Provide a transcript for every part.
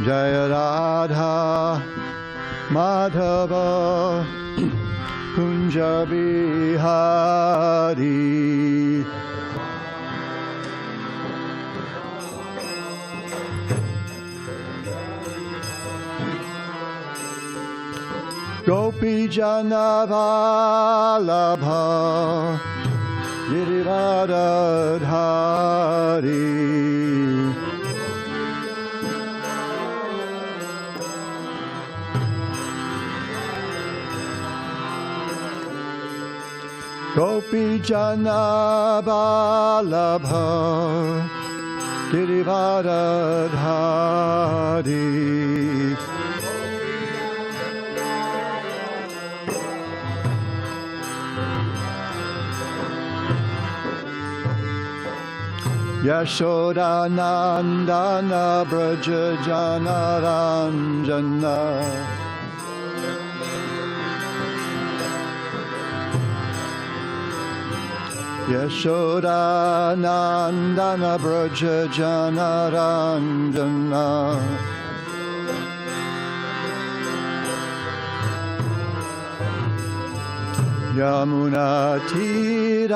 Jaya Radha Madhava Kunja Bihari Gopi Jana Vallabha Girivardhari Gopi Jana Vallabha Girivardhari Yashoda Nandana Braja Janaranjana Yashoda Nandana Braja Janaranjana Yamuna Tiravana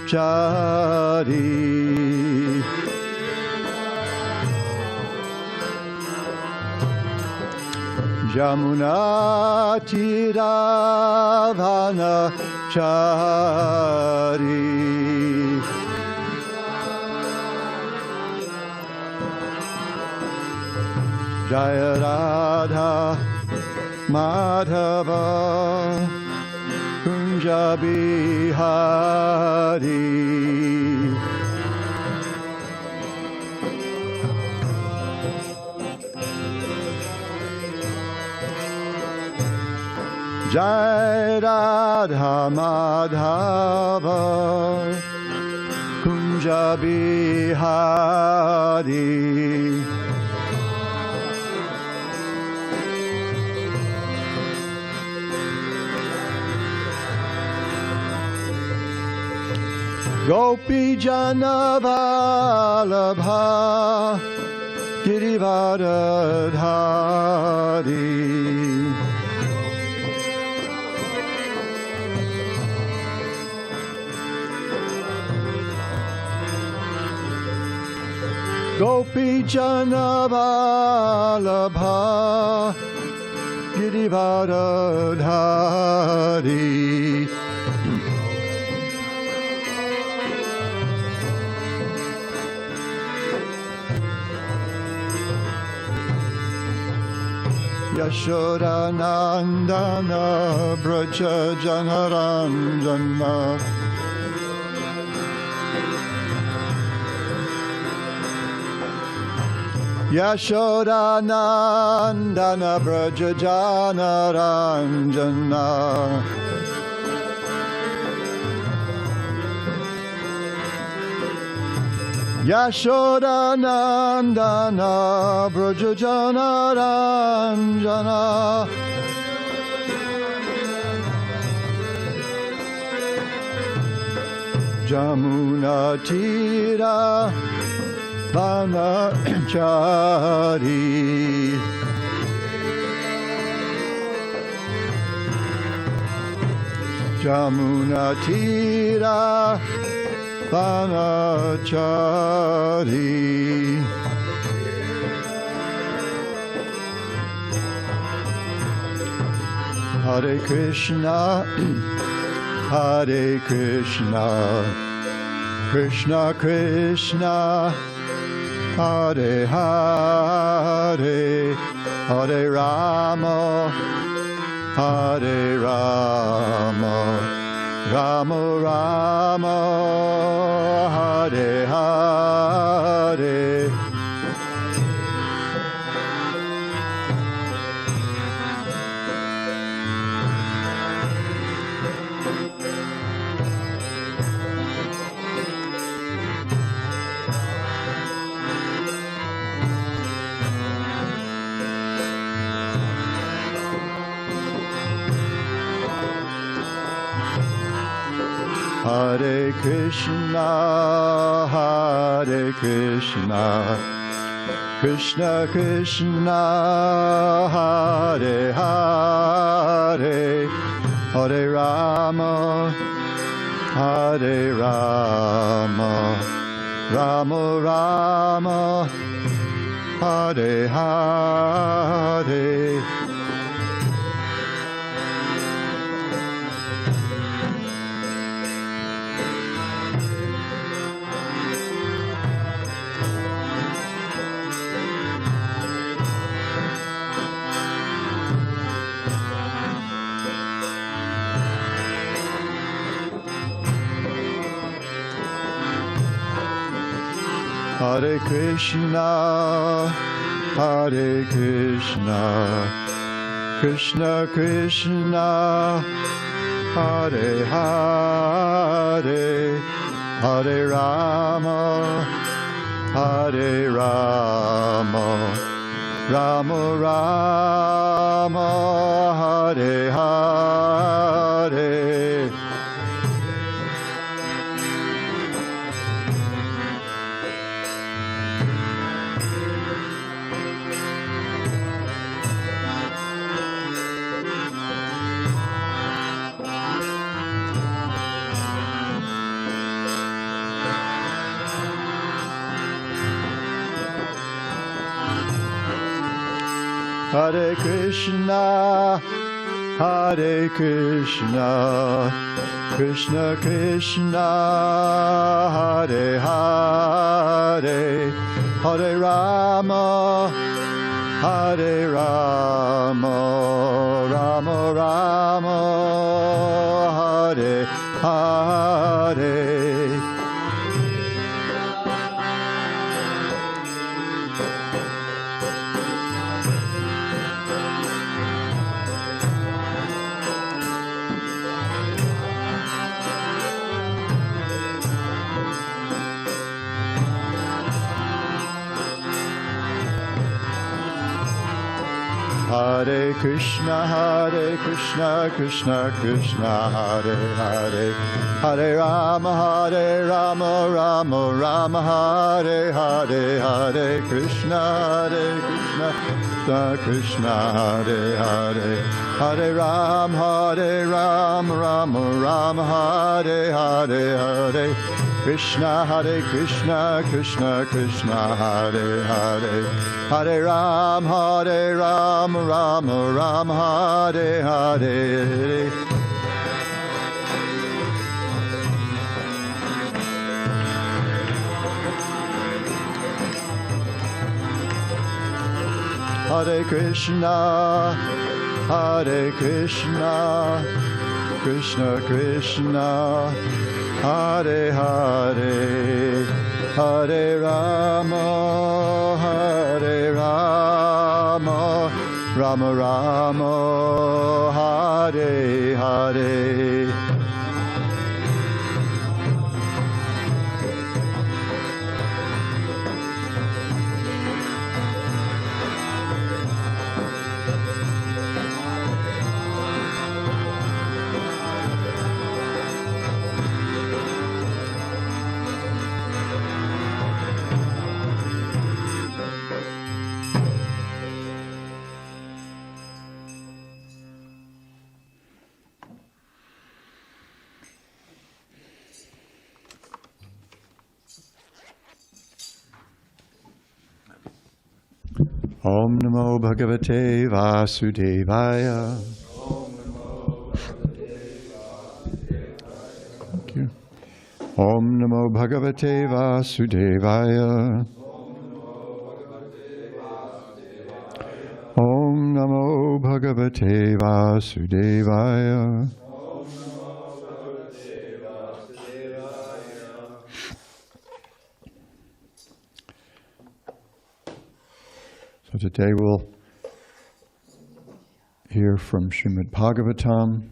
Chari Jamuna Tiravana Chari Jaya Radha Madhava Kunja Bihari Jai Radha Madhava Kunja Bihari Gopi Jana Vallabha Girivardhari Gopi Jana Vallabha Girivardhari Yashoda Nandana Braja Janaranjana Yashoda Nandana Braja Janaranjana Yashoda Nandana Braja Janaranjana Jamuna Tira Vanachari Jamuna Tira Vanachari Hare Krishna Hare Krishna Krishna Krishna Hare Hare Hare Rama Hare Rama Rama Rama Hare Hare Hare Krishna, Hare Krishna, Krishna Krishna, Hare Hare, Hare Rama, Hare Rama, Rama Rama, Hare Hare. Hare Krishna, Hare Krishna, Krishna Krishna, Hare Hare, Hare Rama, Hare Rama, Rama Rama, Hare Hare. Hare Krishna, Hare Krishna, Krishna Krishna, Hare Hare, Hare Rama, Hare Rama, Rama Rama, Hare Hare. Hare Krishna, Krishna Krishna, Hare Hare, Hare Rama, Rama Rama, Hare Hare, Hare Krishna, Krishna Krishna, Hare Hare, Hare Rama, Rama Rama, Hare Hare, Hare Krishna, Krishna Krishna, Hare Hare, Hare Rama, Rama Rama, Hare Hare. Hare Krishna, Krishna Krishna, Hare Hare, Hare Rama, Rama Rama, Hare Hare. Om Namo Bhagavate Vasudevaya. Thank you. Om Namo Bhagavate Vasudevaya. Om Namo Bhagavate Vasudevaya. So today we'll hear from Srimad Bhagavatam,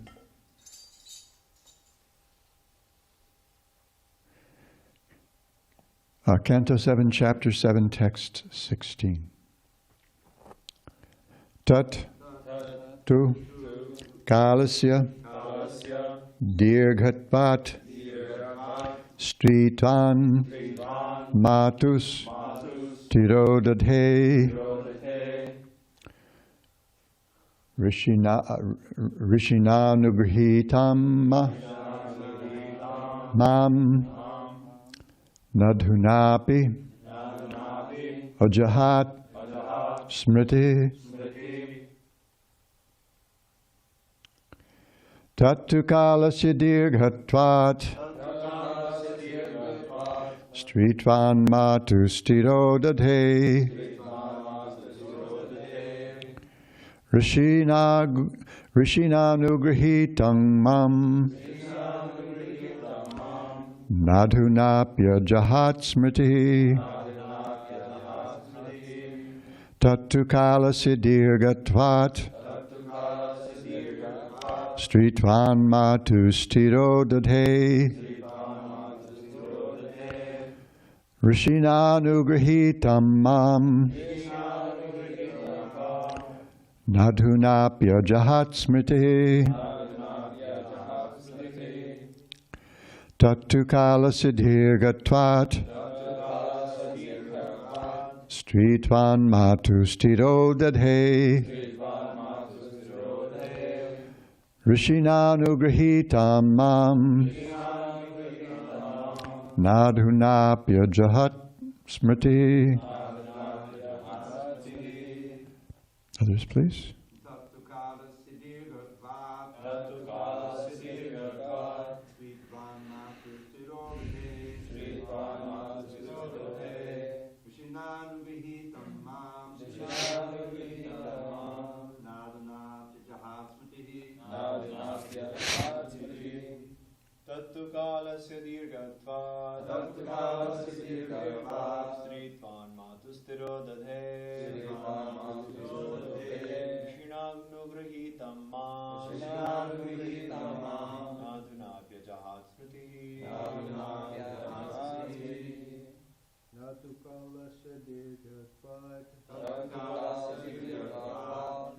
Canto 7, Chapter 7, Text 16. Tat tu kalasya dirghatvat Stritvan matus tirodadhe Rishinanugrahitam mam nadhunapi ajahat smriti Tattu kalasya dirghatvat Stritvan matus tirodadhe Rishinanugrahitam mam Nadhunapya jahat smriti Tattu kalasya dirgatvat Stritvan matus tirodadhe Rishinanugrahitam mam Nadhunapya jahat smriti Tattu kalasya dirgatvat Stritvan matus tirodadhe Rishinanugrahitam mam Nadhunapya jahat smriti. Others, please. Tattu kalasya dirgatvat Stritvan matus tirodadhe Rishinanugrahitam mam Nadhunapya jahat smriti Tattu kalasya dirgatvat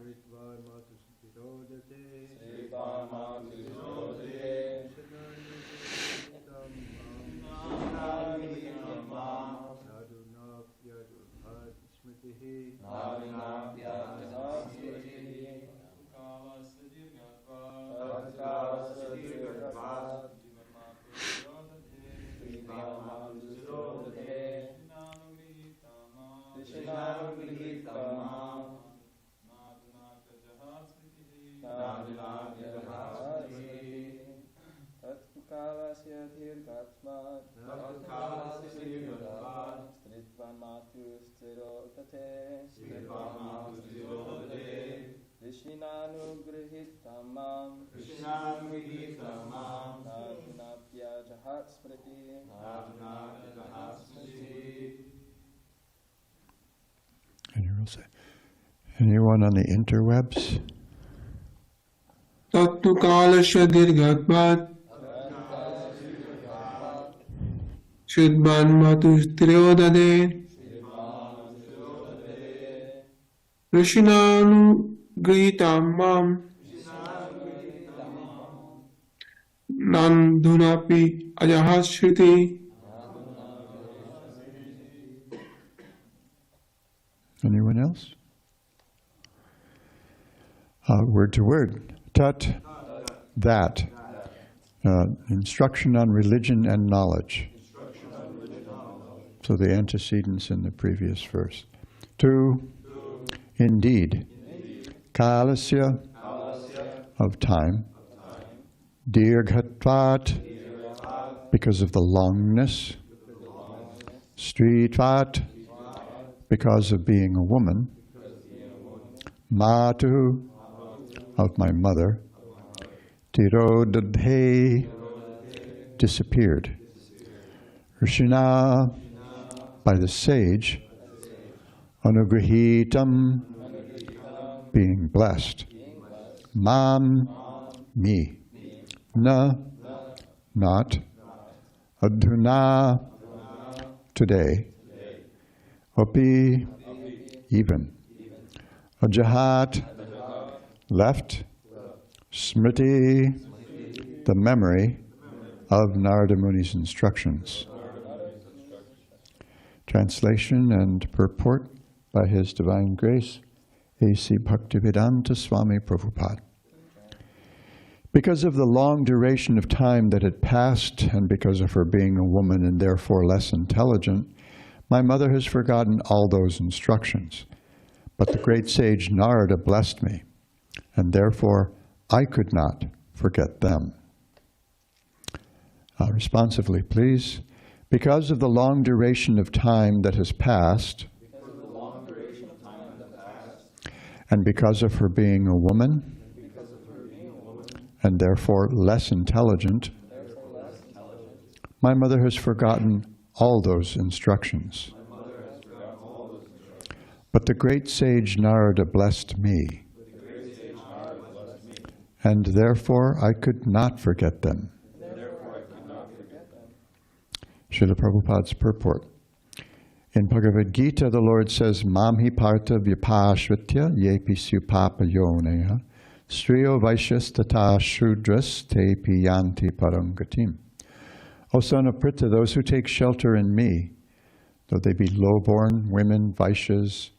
Stritvan matus tirodadhe Anyone on the interwebs? Tattu kalasya dirgatvat Stritvan matus tirodadhe Rishinanugrahitam mam Nadhunapi ajahat smriti. Anyone else? Word to word. Tat, that. Instruction on religion and knowledge. So the antecedents in the previous verse. Two, indeed. Kalasya, of time. Dirghatvat, because of the longness. Stritvat, because of being a woman. Matu, of my mother. Tirodadhe, disappeared. Rishina, by the sage. Anugrahitam, being blessed. Mam, me. Na, not. Adhuna, today. Api, even. Ajahat, left. Smriti, the memory of Narada Muni's instructions. Translation and purport by His Divine Grace, A.C. Bhaktivedanta Swami Prabhupada. Because of the long duration of time that had passed, and because of her being a woman and therefore less intelligent, my mother has forgotten all those instructions. But the great sage Narada blessed me, and therefore I could not forget them. Responsively, please. Because of the long duration of time that has passed, and because of her being a woman, and therefore less intelligent, my mother has forgotten all those instructions. But the great sage Narada blessed me, and therefore I could not forget them. Srila Prabhupada's purport. In Bhagavad Gita, the Lord says, Mamhi partha vyapashvitya yepi supapa yoneha striyo vaishyas tata shudras te piyanti parangatim. O son of Pritha, those who take shelter in me, though they be low-born women, vaishyas,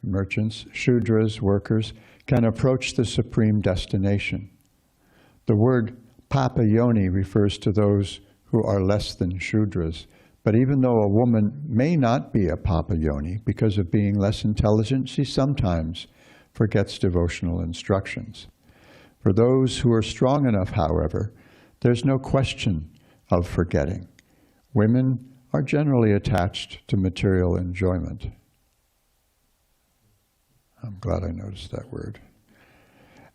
merchants, shudras, workers, can approach the supreme destination. The word papayoni refers to those who are less than shudras. But even though a woman may not be a papayoni, because of being less intelligent, she sometimes forgets devotional instructions. For those who are strong enough, however, there's no question of forgetting. Women are generally attached to material enjoyment. I'm glad I noticed that word.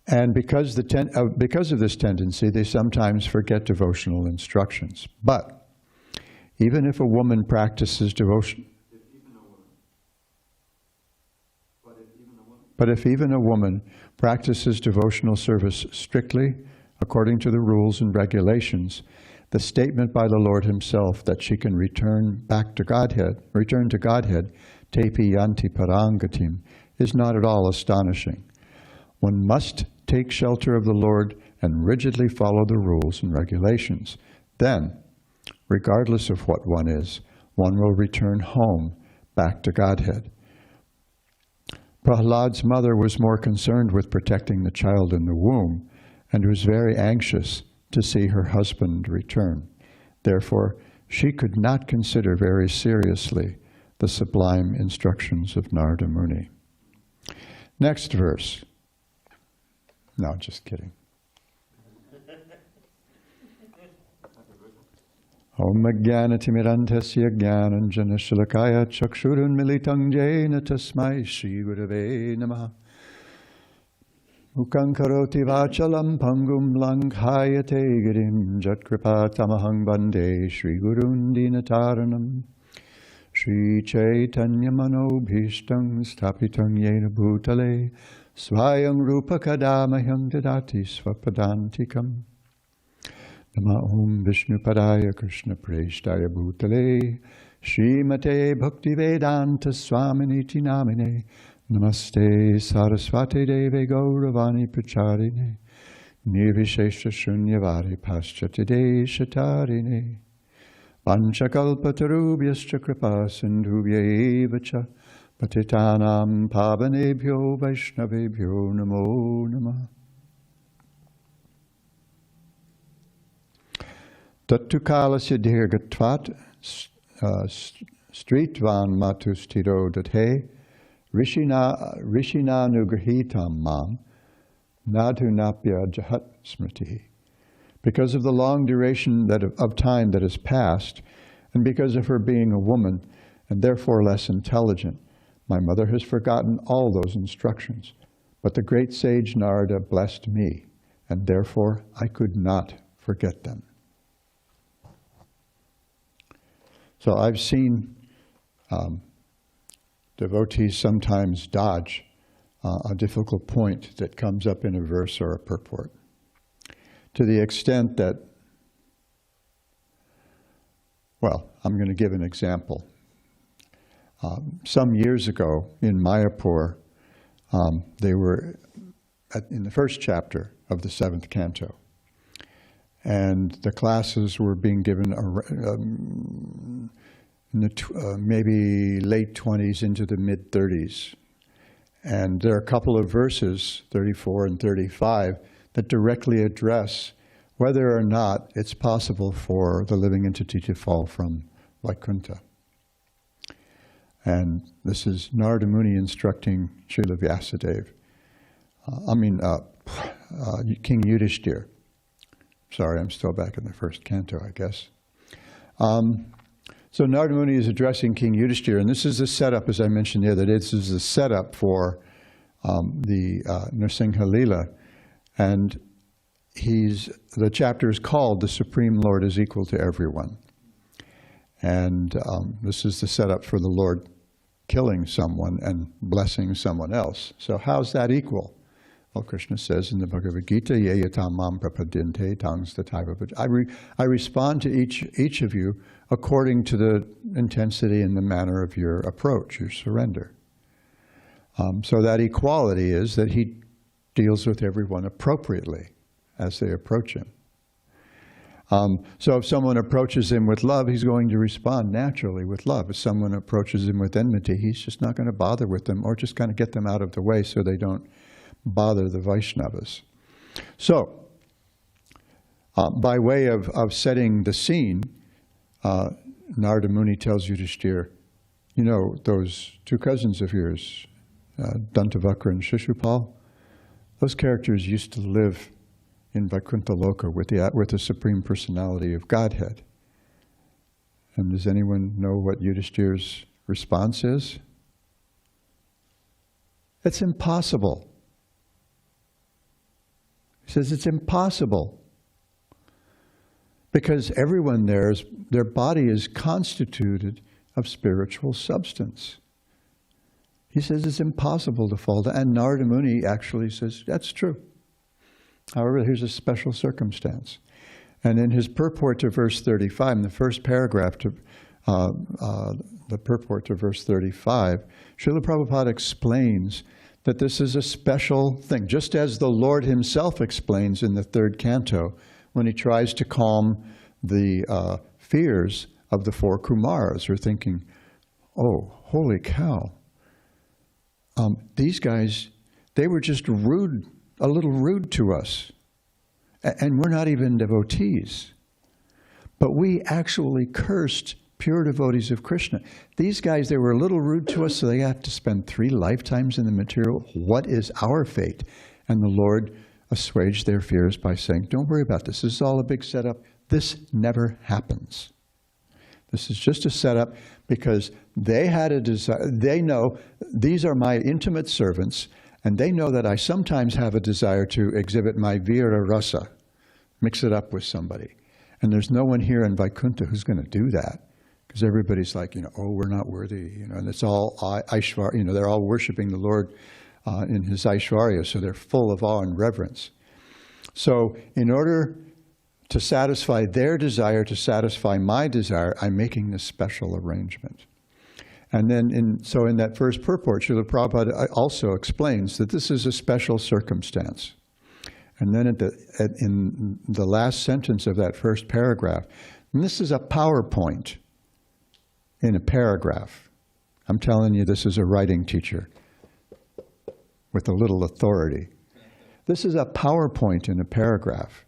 And because of this tendency, they sometimes forget devotional instructions. But even if a woman practices devotion, but if even a woman practices devotional service strictly according to the rules and regulations, the statement by the Lord Himself that she can return to Godhead, tepi yanti parangatim, is not at all astonishing. One must take shelter of the Lord and rigidly follow the rules and regulations. Then, regardless of what one is, one will return home, back to Godhead. Prahlada's mother was more concerned with protecting the child in the womb and was very anxious to see her husband return. Therefore, she could not consider very seriously the sublime instructions of Narada Muni. Next verse. No, just kidding. Om Jnanatimirandhasya Jnananjana Shalakaya Chakshurun Militang Jena Tasmai Shri Gurave Namaha Mukhaṁ Karoti Vachalam Pangum Langhayate Girim Jatkripa Tamahang Bande Shri Gurun Dinataranam Shri Chaitanya Manobhishtam Sthapitam Yena Bhutale Svayam Rupa Kadamahyam Dadati Svapadantikam Nama Om Vishnu Padaya Krishna Preshtaya Bhutale Srimate Bhaktivedanta Swaminiti Namine Namaste Saraswati Deve Gauravani Pracharine Nirvishesha Shunyavadi Paschatide Shatarine Vanchakalpatarubhyascha Kripa Sindhubhya Evacha Patitanam Pavanebhyo Vaishnavebhyo Namo Namah. Tattukalasya dirgatvat stritvan matustiro dathe rishina nugrahitam mam nadhunapya jahat smriti. Because of the long duration of time that has passed, and because of her being a woman and therefore less intelligent, my mother has forgotten all those instructions. But the great sage Narada blessed me, and therefore I could not forget them. So I've seen devotees sometimes dodge a difficult point that comes up in a verse or a purport, to the extent that, well, I'm going to give an example. Some years ago in Mayapur, they were in the first chapter of the 7th canto. And the classes were being given in the maybe late 20s into the mid 30s. And there are a couple of verses, 34 and 35, that directly address whether or not it's possible for the living entity to fall from Vaikuntha. And this is Narada Muni instructing Srila Vyasadeva. King Yudhishthira. Sorry, I'm still back in the first canto, I guess. So Narada Muni is addressing King Yudhishthira, and this is the setup, as I mentioned there, that this is the setup for the Nrsimha Leela. And the chapter is called "The Supreme Lord is Equal to Everyone." And this is the setup for the Lord killing someone and blessing someone else. So how's that equal? Well, Krishna says in the Bhagavad Gita, "Ye yatam mam prapadinte tangs tataiva." I respond to each of you according to the intensity and the manner of your approach, your surrender. So that equality is that he deals with everyone appropriately as they approach him. So if someone approaches him with love, he's going to respond naturally with love. If someone approaches him with enmity, he's just not going to bother with them, or just kind of get them out of the way so they don't bother the Vaishnavas. So, by way of setting the scene, Narada Muni tells Yudhishthira, you know, those two cousins of yours, Dantavakra and Shishupal, those characters used to live in Vaikuntha Loka with the Supreme Personality of Godhead. And does anyone know what Yudhishthira's response is? It's impossible. He says it's impossible. Because everyone there, their body is constituted of spiritual substance. He says it's impossible to fall down. And Narada Muni actually says, that's true. However, here's a special circumstance. And in his purport to verse 35, in the first paragraph to the purport to verse 35, Srila Prabhupada explains that this is a special thing, just as the Lord himself explains in the third canto when he tries to calm the fears of the four Kumaras, who are thinking, oh, holy cow, these guys, they were just rude, a little rude to us. And we're not even devotees. But we actually cursed pure devotees of Krishna. These guys, they were a little rude to us, so they have to spend 3 lifetimes in the material. What is our fate? And the Lord assuaged their fears by saying, don't worry about this. This is all a big setup. This never happens. This is just a setup because they had a desire. They know these are my intimate servants, and they know that I sometimes have a desire to exhibit my vira rasa, mix it up with somebody. And there's no one here in Vaikuntha who's going to do that, because everybody's like, oh, we're not worthy, and it's all Aishwarya, they're all worshiping the Lord in his Aishwarya, so they're full of awe and reverence. So in order to satisfy their desire, to satisfy my desire, I'm making this special arrangement. And then, in that first purport, Srila Prabhupada also explains that this is a special circumstance. And then in the last sentence of that first paragraph, and this is a PowerPoint in a paragraph. I'm telling you, this is a writing teacher with a little authority. This is a PowerPoint in a paragraph.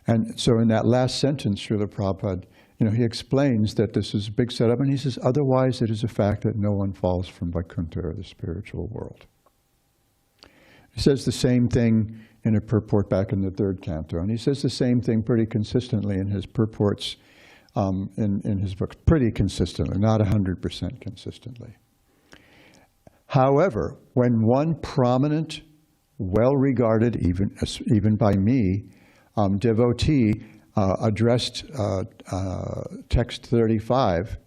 And so in that last sentence, Srila Prabhupada, he explains that this is a big setup, and he says, otherwise it is a fact that no one falls from Vaikuntha or the spiritual world. He says the same thing in a purport back in the third canto, and he says the same thing pretty consistently in his purports in his books, pretty consistently, not 100% consistently. However, when one prominent, well-regarded, even by me, devotee addressed text 35,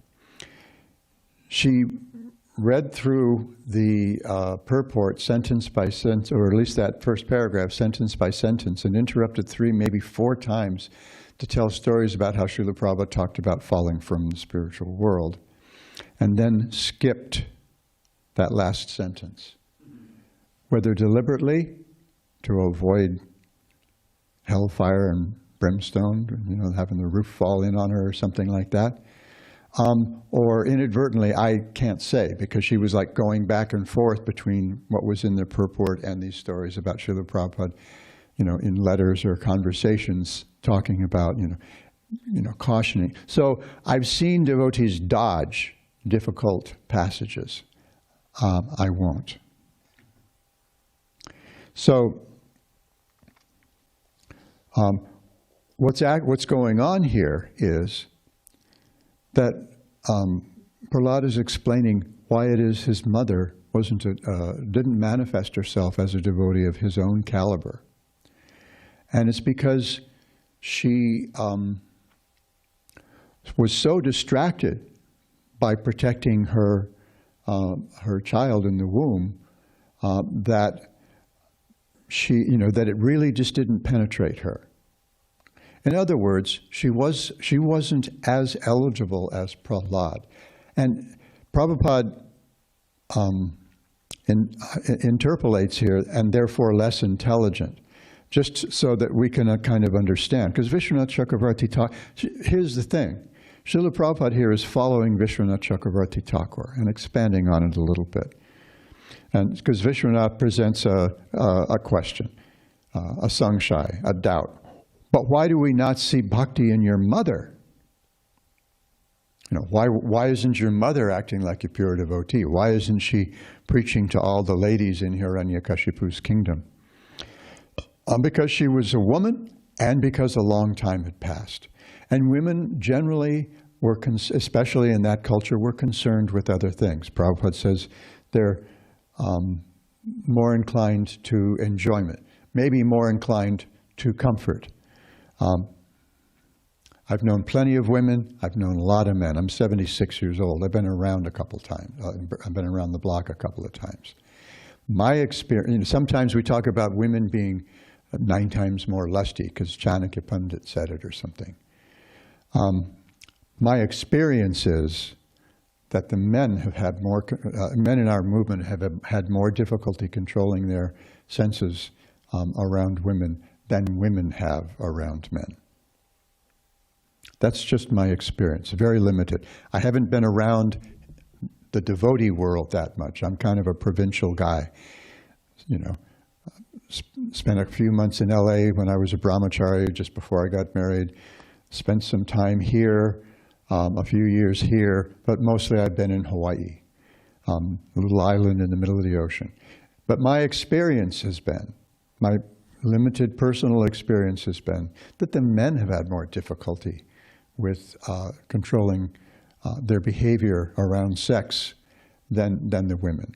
she read through the purport sentence by sentence, or at least that first paragraph sentence by sentence, and interrupted 3, maybe 4 times to tell stories about how Srila Prabhupada talked about falling from the spiritual world, and then skipped that last sentence, whether deliberately to avoid hellfire and brimstone, having the roof fall in on her or something like that. Or inadvertently, I can't say, because she was like going back and forth between what was in the purport and these stories about Srila Prabhupada, in letters or conversations talking about, cautioning. So I've seen devotees dodge difficult passages. I won't. So what's going on here is that Prahlada is explaining why it is his mother didn't manifest herself as a devotee of his own caliber. And it's because she was so distracted by protecting her child in the womb that that it really just didn't penetrate her. In other words, she wasn't as eligible as Prahlāda. And Prabhupada interpolates here, and therefore less intelligent, just so that we can kind of understand. Because Vishwanath Chakravarti here's the thing. Srila Prabhupada here is following Vishwanath Chakravarti Thakur and expanding on it a little bit. And because Vishwanath presents a question, a sangshaya, a doubt. But why do we not see bhakti in your mother? Why isn't your mother acting like a pure devotee? Why isn't she preaching to all the ladies in Hiranyakashipu's kingdom? Because she was a woman, and because a long time had passed. And women generally were, especially in that culture, were concerned with other things. Prabhupada says they're more inclined to enjoyment, maybe more inclined to comfort. I've known plenty of women. I've known a lot of men. I'm 76 years old. I've been around a couple times. I've been around the block a couple of times. My experience, sometimes we talk about women being 9 times more lusty because Chanakya Pandit said it or something. My experience is that the men have had more, men in our movement have had more difficulty controlling their senses around women than women have around men. That's just my experience, very limited. I haven't been around the devotee world that much. I'm kind of a provincial guy. Spent a few months in LA when I was a brahmachari just before I got married. Spent some time here, a few years here, but mostly I've been in Hawaii, a little island in the middle of the ocean. But my experience has been, my limited personal experience has been, that the men have had more difficulty with controlling their behavior around sex than the women.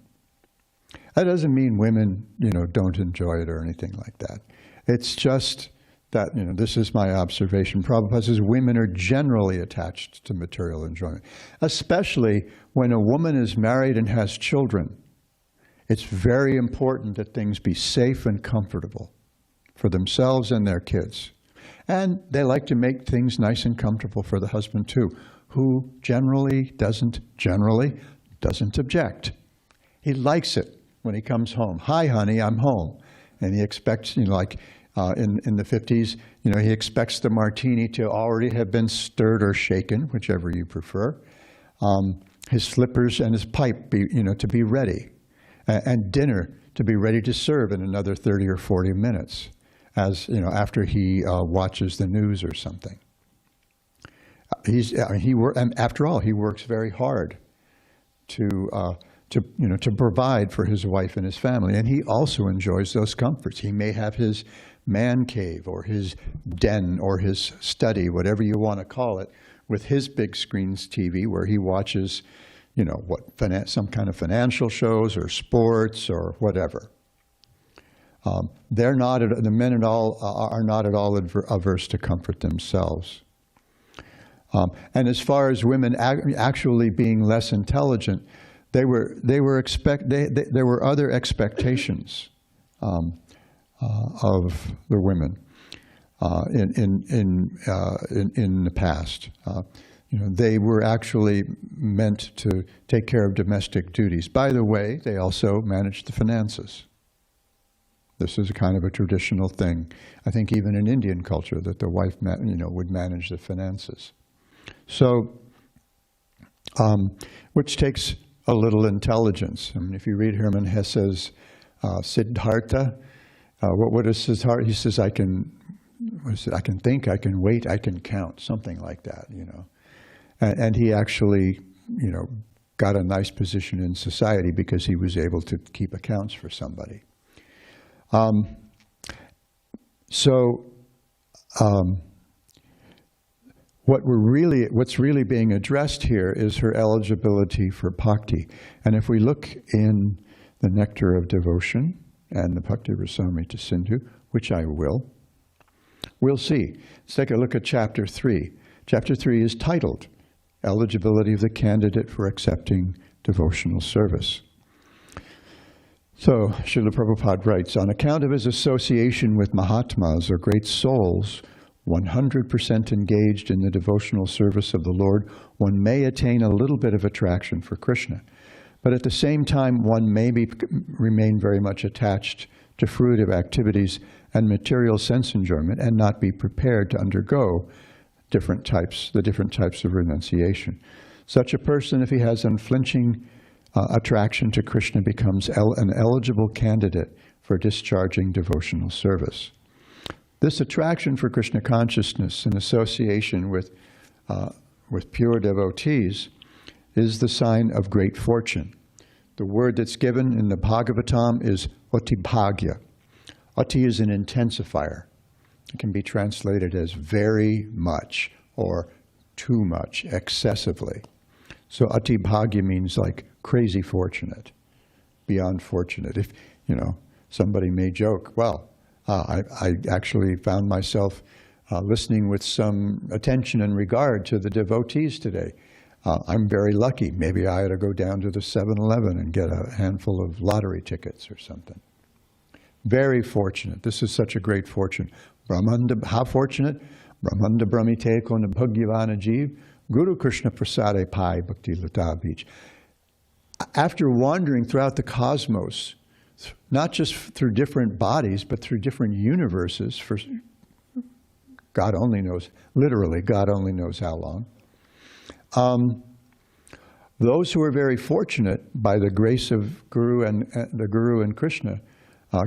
That doesn't mean women, don't enjoy it or anything like that. It's just that, this is my observation. Prabhupada says women are generally attached to material enjoyment, especially when a woman is married and has children. It's very important that things be safe and comfortable for themselves and their kids. And they like to make things nice and comfortable for the husband too, who generally doesn't object. He likes it when he comes home. Hi, honey, I'm home. And he expects, like in the 50s, he expects the martini to already have been stirred or shaken, whichever you prefer. His slippers and his pipe to be ready. And dinner to be ready to serve in another 30 or 40 minutes. After he watches the news or something. And after all, he works very hard to provide for his wife and his family, and he also enjoys those comforts. He may have his man cave or his den or his study, whatever you want to call it, with his big screens TV where he watches, some kind of financial shows or sports or whatever. The men at all are not at all averse to comfort themselves. And as far as women actually being less intelligent, there were other expectations of the women in the past. They were actually meant to take care of domestic duties. By the way, they also managed the finances. This is a kind of a traditional thing. I think even in Indian culture that the wife, would manage the finances. So, which takes a little intelligence. I mean, if you read Hermann Hesse's Siddhartha, what is Siddhartha? He says, I can think, I can wait, I can count, something like that, And he actually, got a nice position in society because he was able to keep accounts for somebody. What's really being addressed here is her eligibility for bhakti. And if we look in the Nectar of Devotion and the Bhakti Rasamrita Sindhu, which I will, we'll see. Let's take a look at Chapter 3. Chapter 3 is titled, Eligibility of the Candidate for Accepting Devotional Service. So, Srila Prabhupada writes, on account of his association with Mahatmas, or great souls, 100% engaged in the devotional service of the Lord, one may attain a little bit of attraction for Krishna. But at the same time, one may remain very much attached to fruitive activities and material sense enjoyment and not be prepared to undergo the different types of renunciation. Such a person, if he has unflinching attraction to Krishna, becomes an eligible candidate for discharging devotional service. This attraction for Krishna consciousness in association with pure devotees is the sign of great fortune. The word that's given in the Bhagavatam is Atibhagya. Ati is an intensifier. It can be translated as very much or too much, excessively. So Atibhagya means like crazy fortunate, beyond fortunate. If, somebody may joke, well, I actually found myself listening with some attention and regard to the devotees today. I'm very lucky. Maybe I ought to go down to the 7-Eleven and get a handful of lottery tickets or something. Very fortunate. This is such a great fortune. Brahmanda, how fortunate? Brahmanda Brahmite Kona Bhagyavana Jeev, Guru Krishna Prasade Pai Bhakti Lata Beach. After wandering throughout the cosmos, not just through different bodies, but through different universes, for God only knows, literally, God only knows how long. Those who are very fortunate, by the grace of Guru and Krishna,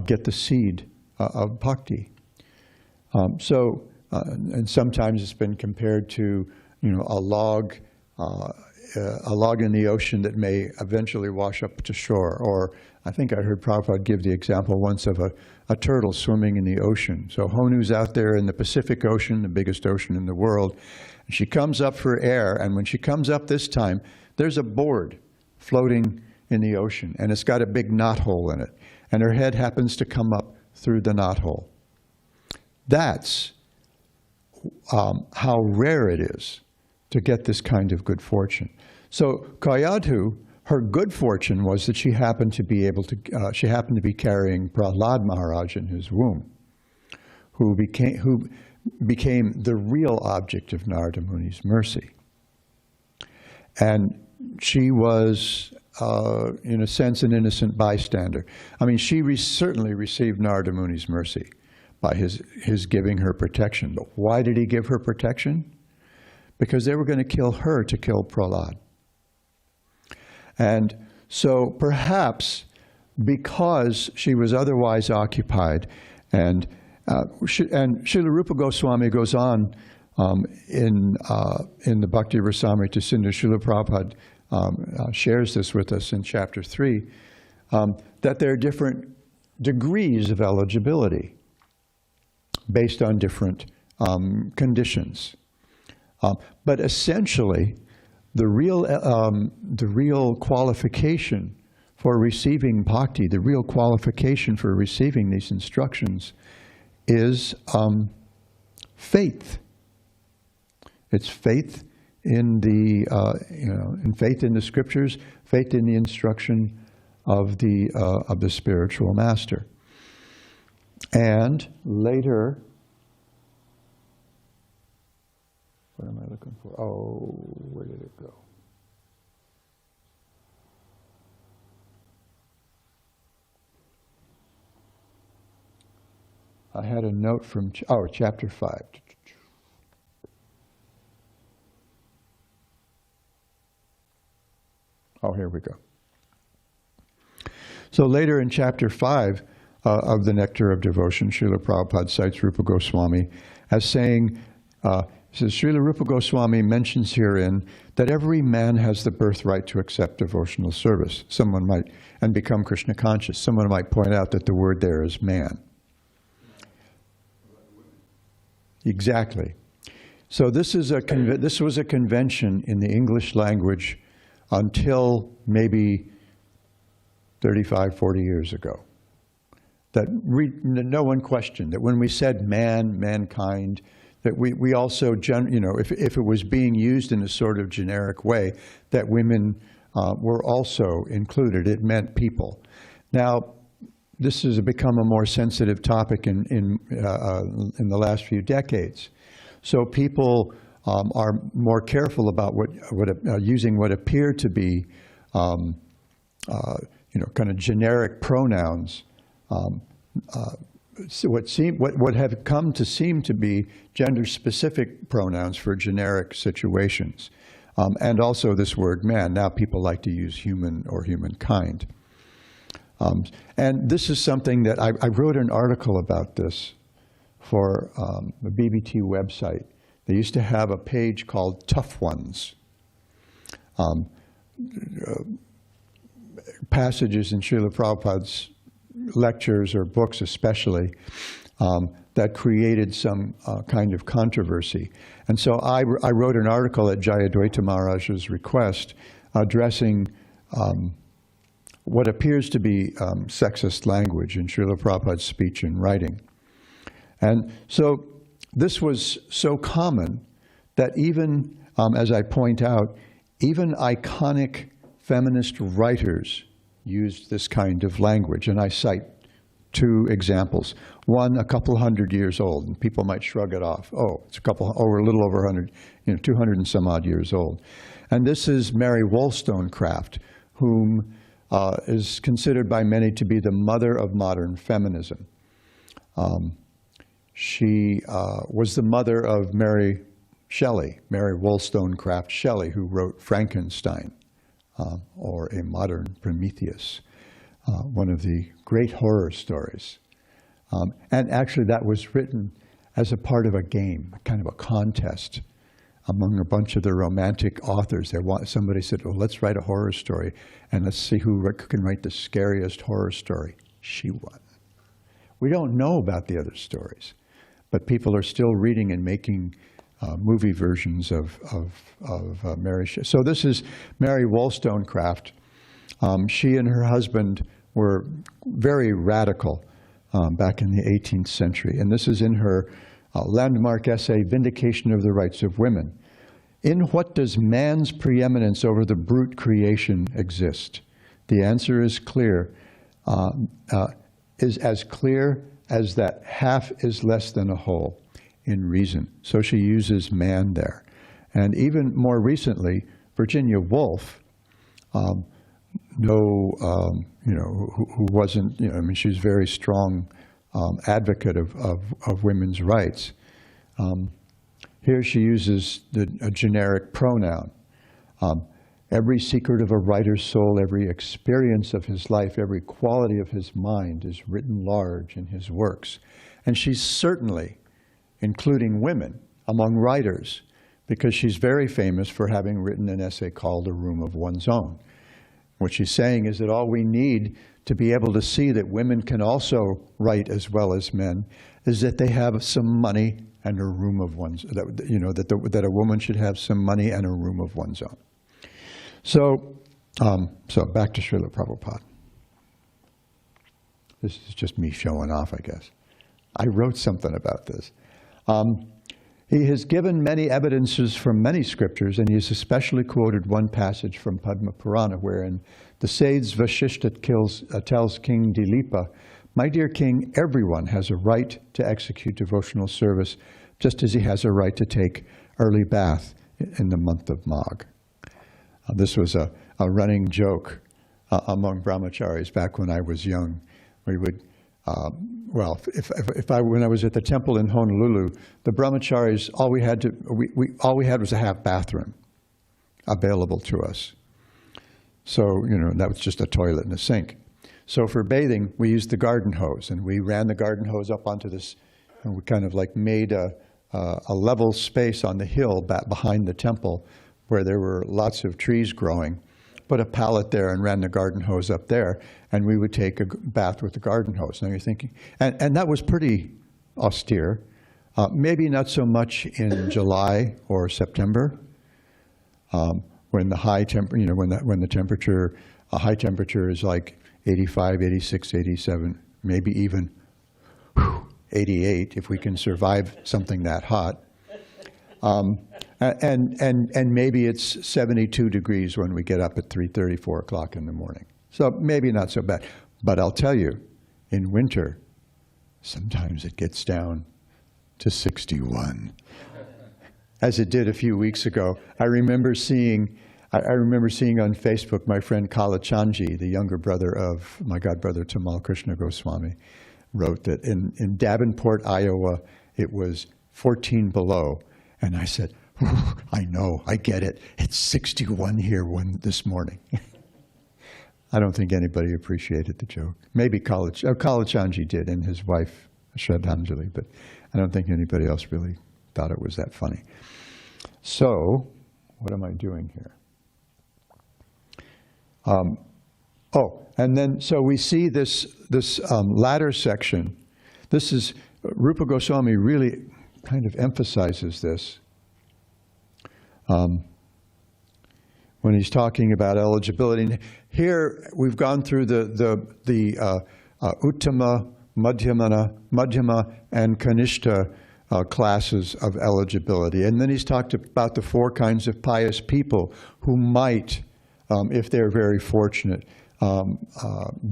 get the seed of bhakti. And sometimes it's been compared to, a log in the ocean that may eventually wash up to shore. Or I think I heard Prabhupada give the example once of a turtle swimming in the ocean. So Honu's out there in the Pacific Ocean, the biggest ocean in the world. And she comes up for air, and when she comes up this time, there's a board floating in the ocean, and it's got a big knothole in it. And her head happens to come up through the knothole. That's how rare it is to get this kind of good fortune. So Kayadhu, her good fortune was that she happened to be carrying Prahlāda Mahārāja in his womb, who became the real object of Narada Muni's mercy. And she was, in a sense, an innocent bystander. I mean, she certainly received Narada Muni's mercy by his giving her protection. But why did he give her protection? Because they were going to kill her to kill Prahlāda. And so perhaps because she was otherwise occupied, and Srila Rupa Goswami goes on in the Bhakti Rasamrita Sindhu, Srila Prabhupada shares this with us in Chapter 3, that there are different degrees of eligibility based on different conditions. But essentially, the real qualification for receiving bhakti, the real qualification for receiving these instructions is faith. It's faith in faith in the scriptures, faith in the instruction of the spiritual master. And later, what am I looking for? Oh, where did it go? I had a note from, chapter 5. Oh, here we go. So later in chapter 5 of the Nectar of Devotion, Srila Prabhupada cites Rupa Goswami as saying, says, Srila Rupa Goswami mentions herein that every man has the birthright to accept devotional service. Someone might, and become Krishna conscious. Someone might point out that the word there is man. Exactly. So this is this was a convention in the English language until maybe 35, 40 years ago. That no one questioned that when we said man, mankind, that we also, if it was being used in a sort of generic way, that women were also included. It meant people. Now, this has become a more sensitive topic in the last few decades. So people are more careful about using what appear to be, kind of generic pronouns. What have come to seem to be gender-specific pronouns for generic situations. And also this word man. Now people like to use human or humankind. And this is something that I wrote an article about this for the BBT website. They used to have a page called Tough Ones. Passages in Srila Prabhupada's lectures or books especially that created some kind of controversy. And so I wrote an article at Jayadvaita Maharaj's request addressing what appears to be sexist language in Srila Prabhupada's speech and writing. And so this was so common that even, as I point out, even iconic feminist writers used this kind of language. And I cite two examples. One, a couple hundred years old, and people might shrug it off. Oh, it's a little over 100, 200 and some odd years old. And this is Mary Wollstonecraft, whom is considered by many to be the mother of modern feminism. She was the mother of Mary Wollstonecraft Shelley, who wrote Frankenstein, or a modern Prometheus, one of the great horror stories. And actually that was written as a part of a game, kind of a contest among a bunch of the romantic authors. Somebody said, well, let's write a horror story, and let's see who can write the scariest horror story. She won. We don't know about the other stories, but people are still reading and making movie versions of Mary. So this is Mary Wollstonecraft. She and her husband were very radical back in the 18th century. And this is in her landmark essay, Vindication of the Rights of Women. In what does man's preeminence over the brute creation exist? The answer is clear, is as clear as that half is less than a whole in reason. So she uses man there. And even more recently, Virginia Woolf, who wasn't, she was a very strong advocate of women's rights. Here she uses a generic pronoun. Every secret of a writer's soul, every experience of his life, every quality of his mind is written large in his works. And she's certainly including women among writers, because she's very famous for having written an essay called A Room of One's Own. What she's saying is that all we need to be able to see that women can also write as well as men is that they have some money and a room of one's, that a woman should have some money and a room of one's own. So back to Srila Prabhupada. This is just me showing off, I guess. I wrote something about this. He has given many evidences from many scriptures, and he has especially quoted one passage from Padma Purana, wherein the sage Vashishta tells King Dilipa, "My dear king, everyone has a right to execute devotional service, just as he has a right to take early bath in the month of Magh." This was a running joke among brahmacharis back when I was young. We would well, when I was at the temple in Honolulu, the brahmacharis, all we had was a half bathroom available to us. So, that was just a toilet and a sink. So for bathing, we used the garden hose, and we ran the garden hose up onto this, and we kind of like made a level space on the hill back behind the temple where there were lots of trees growing. Put a pallet there and ran the garden hose up there, and we would take a bath with the garden hose. Now you're thinking, and that was pretty austere. Maybe not so much in July or September, when the high when the temperature, a high temperature is like 85, 86, 87, maybe even 88 if we can survive something that hot. And maybe it's 72 degrees when we get up at 3:30, 4 o'clock in the morning. So maybe not so bad. But I'll tell you, in winter, sometimes it gets down to 61. As it did a few weeks ago. I remember seeing on Facebook my friend Kalachandji, the younger brother of my godbrother Tamal Krishna Goswami, wrote that in Davenport, Iowa, it was 14 below. And I said, I know, I get it. It's 61 here this morning. I don't think anybody appreciated the joke. Maybe Kalachandji did, and his wife, Shraddhanjali, but I don't think anybody else really thought it was that funny. So, what am I doing here? And then, so we see this latter section. This is, Rupa Goswami really kind of emphasizes this when he's talking about eligibility. Here we've gone through the Uttama, Madhyama, and Kanishta classes of eligibility. And then he's talked about the four kinds of pious people who might, if they're very fortunate,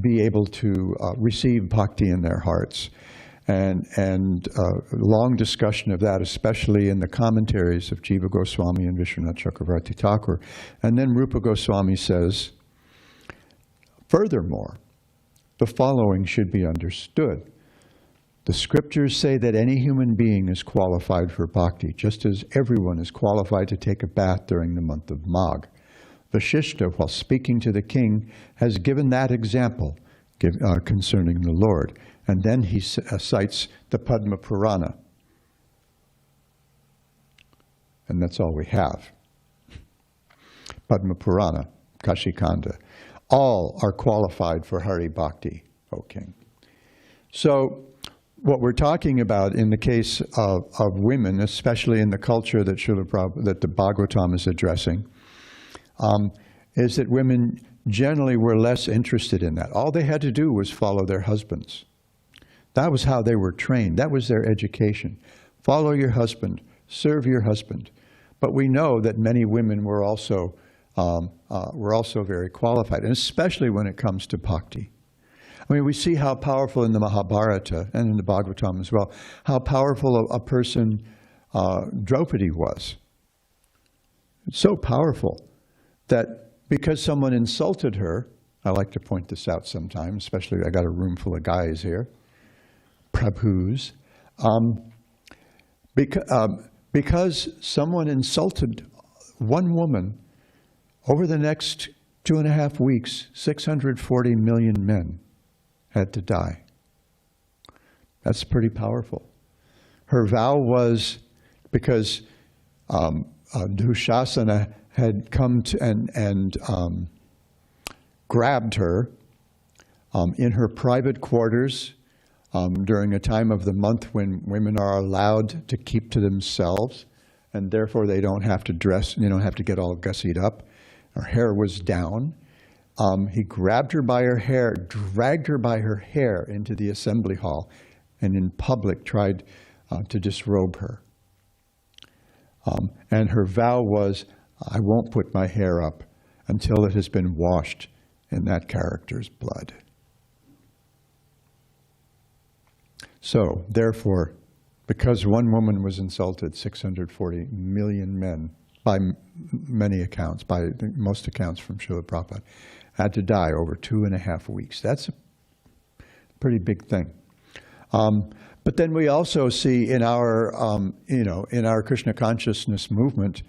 be able to receive bhakti in their hearts. And long discussion of that, especially in the commentaries of Jiva Goswami and Vishwanath Chakravarti Thakur. And then Rupa Goswami says, furthermore, the following should be understood. The scriptures say that any human being is qualified for bhakti, just as everyone is qualified to take a bath during the month of Magh. Vashishta, while speaking to the king, has given that example concerning the Lord. And then he cites the Padma Purana. And that's all we have. Padma Purana, Kashikanda. All are qualified for Hari Bhakti, O king. So what we're talking about in the case of women, especially in the culture that that the Bhagavatam is addressing, is that women generally were less interested in that. All they had to do was follow their husbands. That was how they were trained. That was their education. Follow your husband, serve your husband. But we know that many women were also very qualified, and especially when it comes to bhakti. I mean, we see how powerful in the Mahabharata and in the Bhagavatam as well, how powerful a person Draupadi was. It's so powerful that because someone insulted her, I like to point this out sometimes, especially I got a room full of guys here, Prabhus, because someone insulted one woman, over the next 2.5 weeks, 640 million men had to die. That's pretty powerful. Her vow was, because Dushasana had come to and grabbed her in her private quarters during a time of the month when women are allowed to keep to themselves, and therefore they don't have to dress, they don't have to get all gussied up. Her hair was down. He grabbed her by her hair, dragged her by her hair into the assembly hall, and in public tried to disrobe her. And her vow was, I won't put my hair up until it has been washed in that character's blood. So, therefore, because one woman was insulted, 640 million men, by many accounts, by most accounts from Srila Prabhupada, had to die over 2.5 weeks. That's a pretty big thing. But then we also see in our, in our Krishna consciousness movement,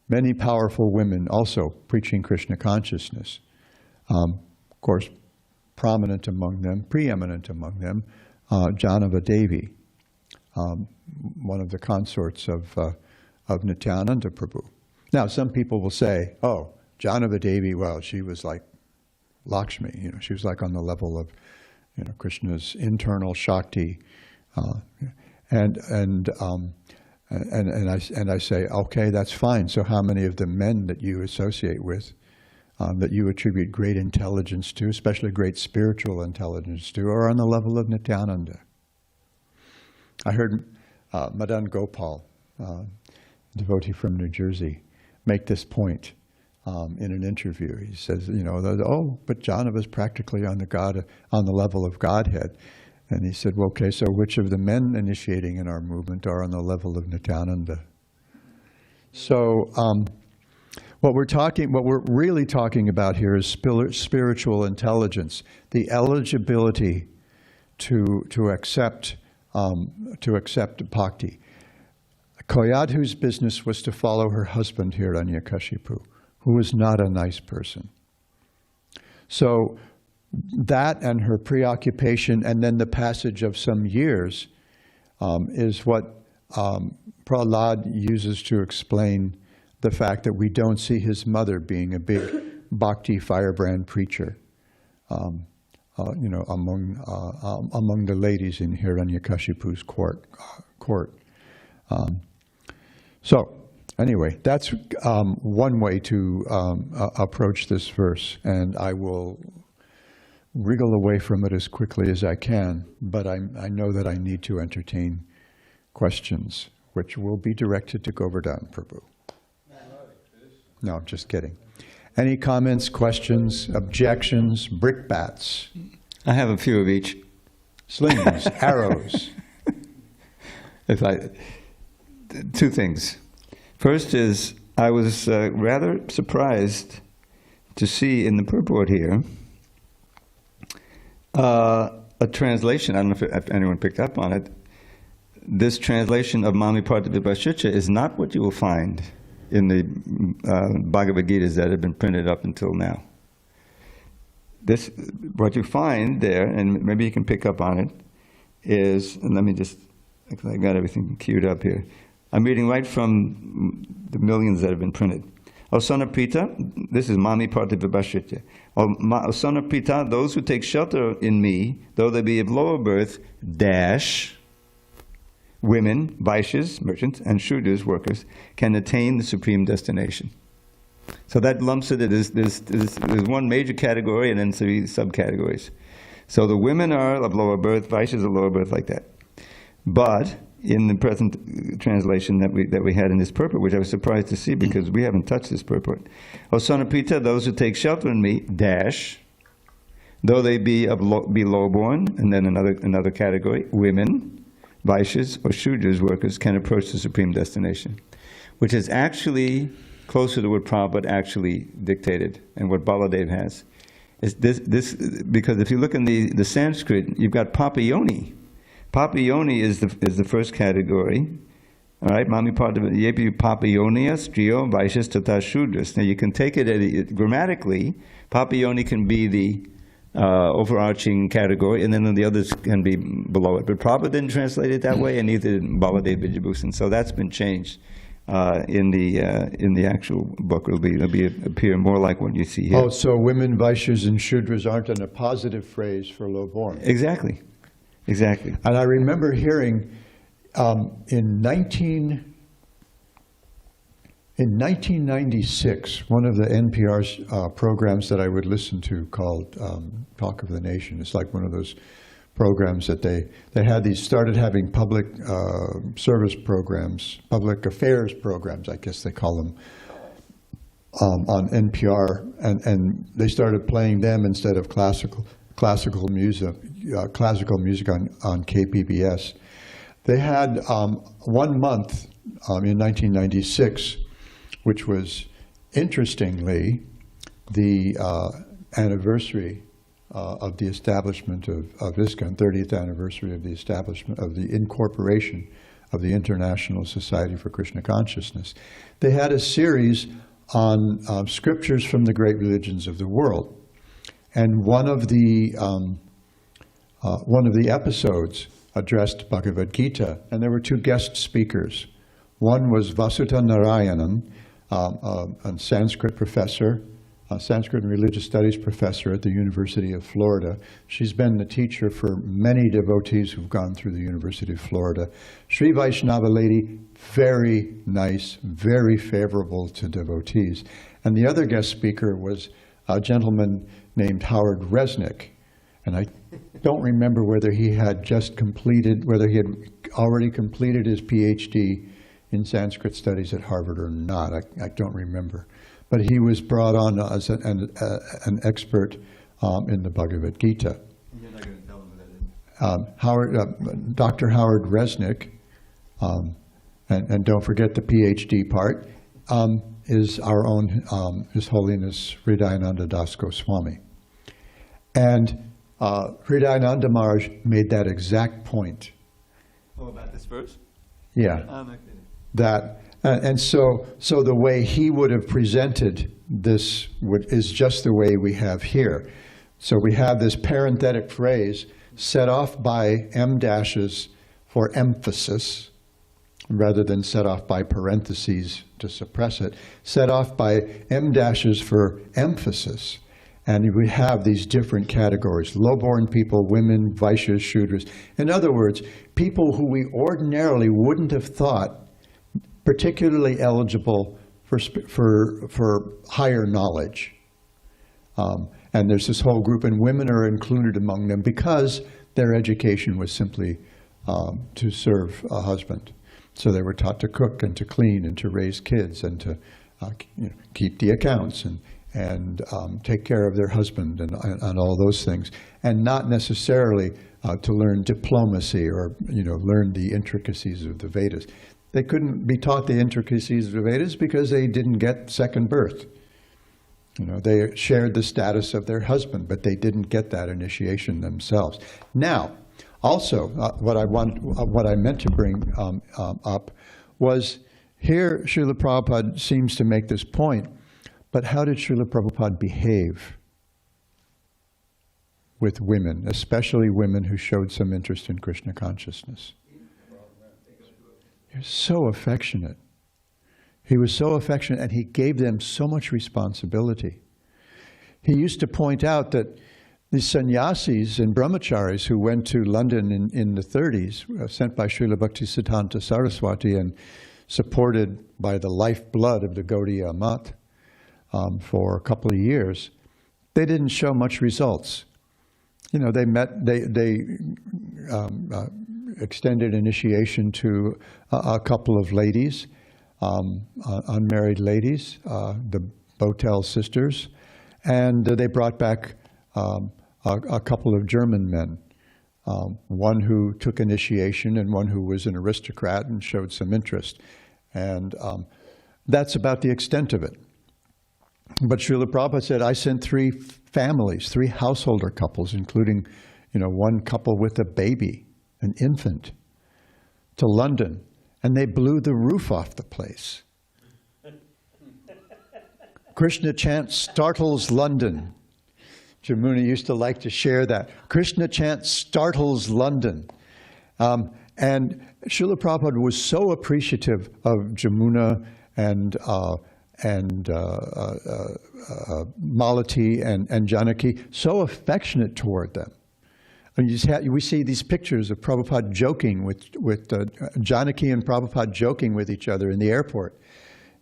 many powerful women also preaching Krishna consciousness. Of course, prominent among them, preeminent among them, Janava Devi, one of the consorts of Nityananda Prabhu. Now, some people will say, oh, Janava Devi, well, she was like Lakshmi, she was like on the level of, Krishna's internal Shakti. And I say, okay, that's fine. So how many of the men that you associate with, that you attribute great intelligence to, especially great spiritual intelligence to, are on the level of Nityananda? I heard Madan Gopal, devotee from New Jersey, make this point in an interview. He says, but Janava is practically on the level of Godhead. And he said, well, okay, so which of the men initiating in our movement are on the level of Nityananda? So what we're really talking about here is spiritual intelligence, the eligibility to accept bhakti. Koyadhu's business was to follow her husband, Hiranyakashipu, who was not a nice person. So that and her preoccupation, and then the passage of some years, is what Prahlāda uses to explain the fact that we don't see his mother being a big bhakti firebrand preacher, among the ladies in Hiranyakashipu's court. So anyway, that's one way to approach this verse, and I will wriggle away from it as quickly as I can, but I know that I need to entertain questions, which will be directed to Govardhan Prabhu. No, I'm just kidding. Any comments, questions, objections, brickbats? I have a few of each. Slings, arrows. Two things. First is, I was rather surprised to see in the purport here a translation. I don't know if anyone picked up on it. This translation of Mami Partavibhashitya is not what you will find in the Bhagavad Gitas that have been printed up until now. What you find there, and maybe you can pick up on it, is, and let me just, I got everything queued up here. I'm reading right from the millions that have been printed. O son of Pita, this is Mami Partavibhashitya. O son of Pita, those who take shelter in me, though they be of lower birth, women, Vaishyas, merchants, and Shudras, workers, can attain the supreme destination. So that lumps it. There's one major category and then three subcategories. So the women are of lower birth, Vaishyas of lower birth, like that. But in the present translation that we had in this purport, which I was surprised to see because we haven't touched this purport. O son of Pita, those who take shelter in me, though they be lowborn, and then another category, women, Vaishyas or Shudras, workers, can approach the supreme destination, which is actually closer to what Prabhupada actually dictated and what Baladev has. Is this because if you look in the Sanskrit, you've got Papayoni. Papayoni is the first category. All right, Mami Yepi Papayonia, Striyo, Vaishyas, Tata Shudras. Now you can take it grammatically. Papayoni can be the overarching category, and then the others can be below it. But Prabhupada didn't translate it that way, and neither did Baladev Vijayabhusan. So that's been changed in the actual book. It'll appear more like what you see here. Oh, so women, Vaishyas, and Shudras aren't in a positive phrase for low-born. Exactly. And I remember hearing in 1996, one of the NPR's programs that I would listen to called Talk of the Nation. It's like one of those programs that they started having public service programs, public affairs programs, I guess they call them, on NPR, and they started playing them instead of classical music on KPBS. They had 1 month in 1996, which was, interestingly, the anniversary of the establishment of ISKCON, 30th anniversary of the establishment of the incorporation of the International Society for Krishna Consciousness. They had a series on scriptures from the great religions of the world, and one of the episodes addressed Bhagavad Gita, and there were two guest speakers. One was Vasudha Narayanan, a Sanskrit professor, a Sanskrit and Religious Studies professor at the University of Florida. She's been the teacher for many devotees who've gone through the University of Florida. Sri Vaishnava lady, very nice, very favorable to devotees. And the other guest speaker was a gentleman named Howard Resnick. And I don't remember whether he had already completed his PhD in Sanskrit studies at Harvard or not. I don't remember. But he was brought on as an expert in the Bhagavad Gita. You're not going to tell him who that is. Dr. Howard Resnick, and don't forget the PhD part, is our own His Holiness Hridayananda Das Goswami. And Hridayananda Maharaj made that exact point. Oh, about this verse? Yeah. I'm not kidding. That, and so the way he would have presented this is just the way we have here. So we have this parenthetic phrase set off by em dashes for emphasis, rather than set off by parentheses to suppress it, set off by em dashes for emphasis. And we have these different categories: low-born people, women, Vaishyas, Shudras. In other words, people who we ordinarily wouldn't have thought particularly eligible for higher knowledge. And there's this whole group, and women are included among them because their education was simply to serve a husband. So they were taught to cook and to clean and to raise kids and to keep the accounts and take care of their husband and all those things, and not necessarily to learn diplomacy or learn the intricacies of the Vedas. They couldn't be taught the intricacies of the Vedas because they didn't get second birth. They shared the status of their husband, but they didn't get that initiation themselves. Now, also, what I meant to bring up was here Srila Prabhupada seems to make this point, but how did Srila Prabhupada behave with women, especially women who showed some interest in Krishna consciousness? He was so affectionate. He was so affectionate, and he gave them so much responsibility. He used to point out that the sannyasis and brahmacharis who went to London in the 30s, sent by Srila Bhaktisiddhanta Saraswati and supported by the lifeblood of the Gaudiya Math for a couple of years, they didn't show much results. They extended initiation to a couple of ladies, unmarried ladies, the Botel sisters, and they brought back a couple of German men, one who took initiation and one who was an aristocrat and showed some interest. And that's about the extent of it. But Srila Prabhupada said, I sent 3 families, 3 householder couples, including one couple with a baby, an infant, to London, and they blew the roof off the place. Krishna chant startles London. Jamuna used to like to share that. Krishna chant startles London. And Srila Prabhupada was so appreciative of Jamuna and Malati and Janaki, so affectionate toward them. And we see these pictures of Prabhupada joking with Janaki and Prabhupada joking with each other in the airport.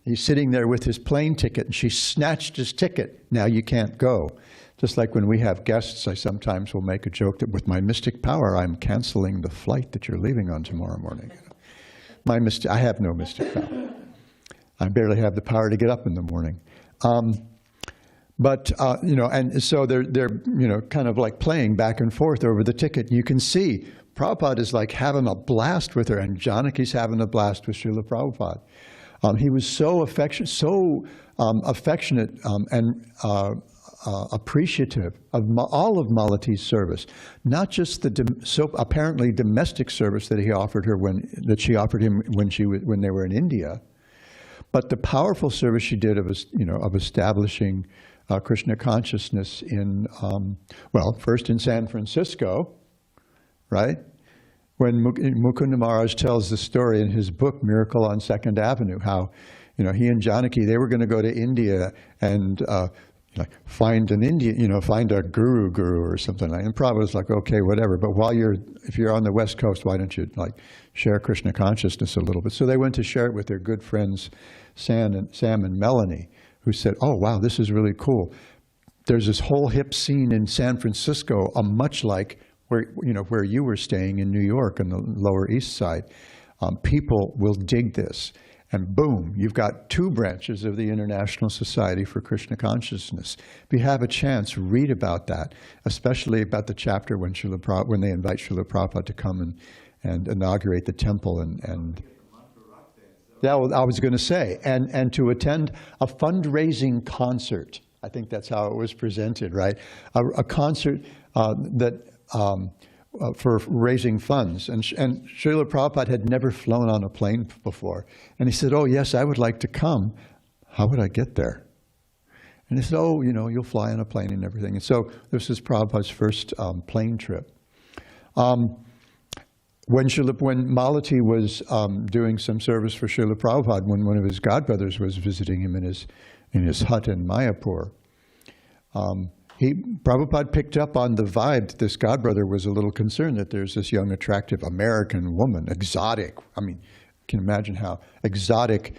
He's sitting there with his plane ticket, and she snatched his ticket. Now you can't go. Just like when we have guests, I sometimes will make a joke that with my mystic power, I'm canceling the flight that you're leaving on tomorrow morning. I have no mystic power. I barely have the power to get up in the morning. And so they're kind of like playing back and forth over the ticket. You can see Prabhupada is like having a blast with her, and Janaki's having a blast with Srila Prabhupada. He was so affectionate, and appreciative of all of Malati's service, not just the so apparently domestic service that he offered her that she offered him when they were in India, but the powerful service she did of establishing Krishna consciousness in first in San Francisco, right? When Mukunda Maharaj tells the story in his book Miracle on Second Avenue, how he and Janaki, they were going to go to India and find an Indian, find a guru or something like that. And Prabhupada was like, okay, whatever. But if you're on the West Coast, why don't you share Krishna consciousness a little bit? So they went to share it with their good friends, Sam and Melanie, who said, oh, wow, this is really cool. There's this whole hip scene in San Francisco, much like where you were staying in New York on the Lower East Side. People will dig this. And boom, you've got 2 branches of the International Society for Krishna Consciousness. If you have a chance, read about that, especially about the chapter when they invite Srila Prabhupada to come and inaugurate the temple. Yeah, well, I was going to say, and to attend a fundraising concert. I think that's how it was presented, right? A concert for raising funds. And Srila Prabhupada had never flown on a plane before. And he said, oh, yes, I would like to come. How would I get there? And he said, oh, you'll fly on a plane and everything. And so this was Prabhupada's first plane trip. When Malati was doing some service for Srila Prabhupada, when one of his godbrothers was visiting him in his hut in Mayapur, Prabhupada picked up on the vibe that this godbrother was a little concerned that there's this young, attractive American woman, exotic. I mean, you can imagine how exotic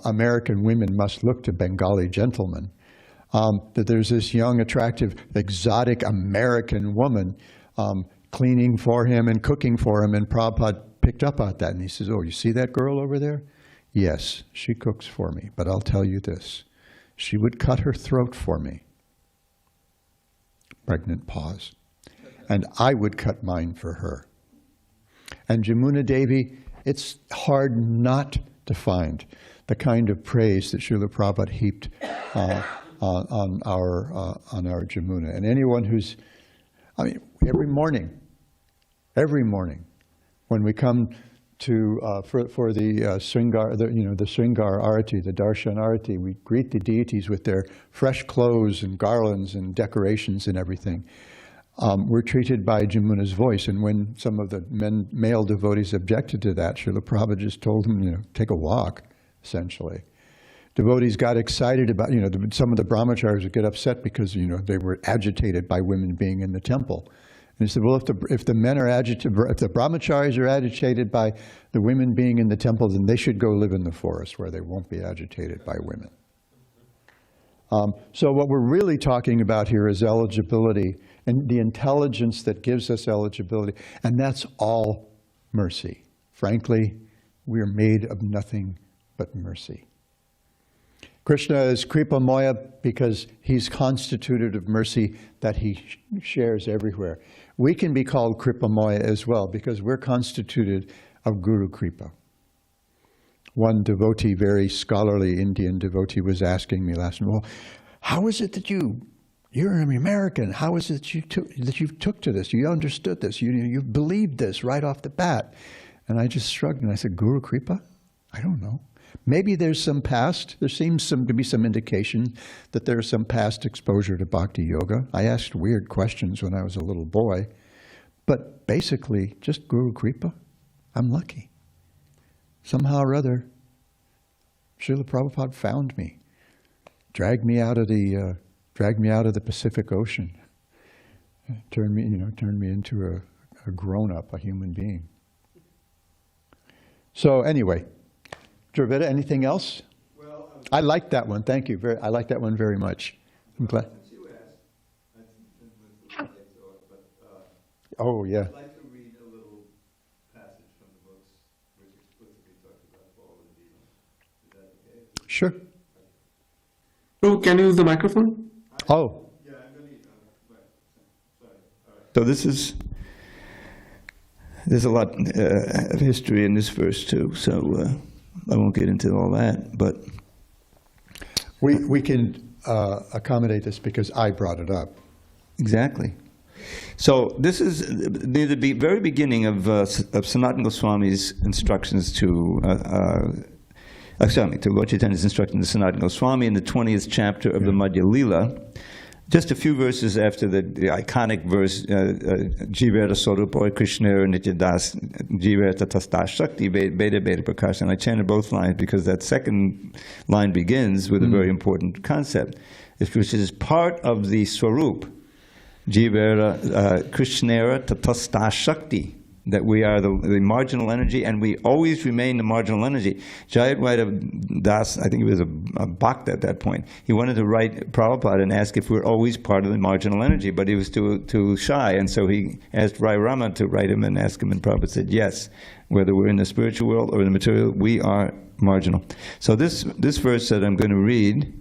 American women must look to Bengali gentlemen. That there's this young, attractive, exotic American woman cleaning for him and cooking for him, and Prabhupada picked up on that. And he says, oh, you see that girl over there? Yes, she cooks for me, but I'll tell you this. She would cut her throat for me. Pregnant pause. And I would cut mine for her. And Jamuna Devi, it's hard not to find the kind of praise that Srila Prabhupada heaped on our Jamuna. And anyone who's, every morning, when we come to for the Sringar, the Sringar Arati, the Darshan Arati, we greet the deities with their fresh clothes and garlands and decorations and everything. We're treated by Jamuna's voice, and when some of the male devotees objected to that, Srila Prabhupada just told them, take a walk, essentially. Devotees got excited about, some of the brahmacharis would get upset because, they were agitated by women being in the temple. And he said, well, if the men are agitated, if the brahmacharis are agitated by the women being in the temple, then they should go live in the forest where they won't be agitated by women. So what we're really talking about here is eligibility and the intelligence that gives us eligibility, and that's all mercy. Frankly, we are made of nothing but mercy. Krishna is Kripa Moya because he's constituted of mercy that he shares everywhere. We can be called Kripa Moya as well because we're constituted of Guru Kripa. One devotee, very scholarly Indian devotee, was asking me last night, well, how is it that you're an American, how is it that you took to this? You understood this, you believed this right off the bat. And I just shrugged and I said, Guru Kripa? I don't know. Maybe there's some past, there seems to be some indication that there's some past exposure to Bhakti Yoga. I asked weird questions when I was a little boy, but basically just Guru Kripa. I'm lucky. Somehow or other, Srila Prabhupada found me, dragged me out of the Pacific Ocean, turned me into a grown-up, a human being. So anyway, Dravida, anything else? Well, I like that one. Thank you. I like that one very much. I'm glad. Oh, yeah. I'd like to read a little passage from the books which explicitly talks about Paul and Dina. Is that okay? Sure. Oh, can you use the microphone? Oh. Yeah, I'm going to need sorry. All right. So there's a lot of history in this verse too, so I won't get into all that, but We can accommodate this because I brought it up. Exactly. So this is the very beginning of Sanatana Goswami's instructions to Lord Chaitanya's instruction to Sanatana Goswami in the 20th chapter of the Madhya Lila. Just a few verses after the iconic verse, Jivera Swarupa Krishna Nityadas Jivera Tatastas Shakti Veda Veda Prakash. And I chanted both lines because that second line begins with a very important concept, which is part of the Swarup, Jivera Krishnera Tatastas Shakti, that we are the marginal energy, and we always remain the marginal energy. Jayadvaita Das, I think he was a Bhakta at that point, he wanted to write Prabhupada and ask if we're always part of the marginal energy, but he was too shy, and so he asked Rai Rama to write him and ask him, and Prabhupada said, yes, whether we're in the spiritual world or in the material, we are marginal. So this verse that I'm going to read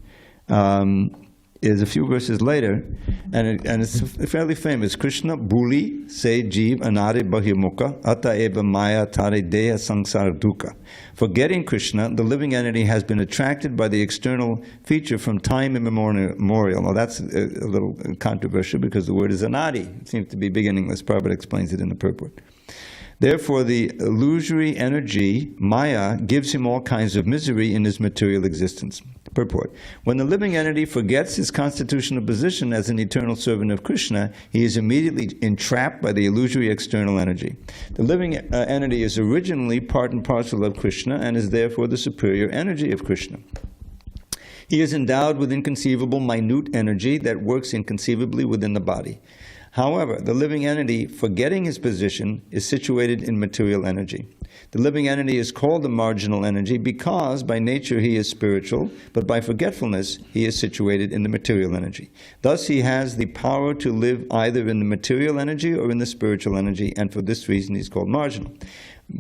is a few verses later, and it's fairly famous. Krishna Bhuli se jeev anare bahimukha ata eva maya tare deha sangsara dukkha. Forgetting Krishna, the living entity has been attracted by the external feature from time immemorial. Now that's a little controversial because the word is anadi. It seems to be beginningless. Prabhupada explains it in the purport. Therefore, the illusory energy, Maya, gives him all kinds of misery in his material existence. Purport. When the living entity forgets his constitutional position as an eternal servant of Krishna, he is immediately entrapped by the illusory external energy. The living entity is originally part and parcel of Krishna and is therefore the superior energy of Krishna. He is endowed with inconceivable, minute energy that works inconceivably within the body. However, the living entity, forgetting his position, is situated in material energy. The living entity is called the marginal energy because by nature he is spiritual, but by forgetfulness he is situated in the material energy. Thus he has the power to live either in the material energy or in the spiritual energy, and for this reason he is called marginal.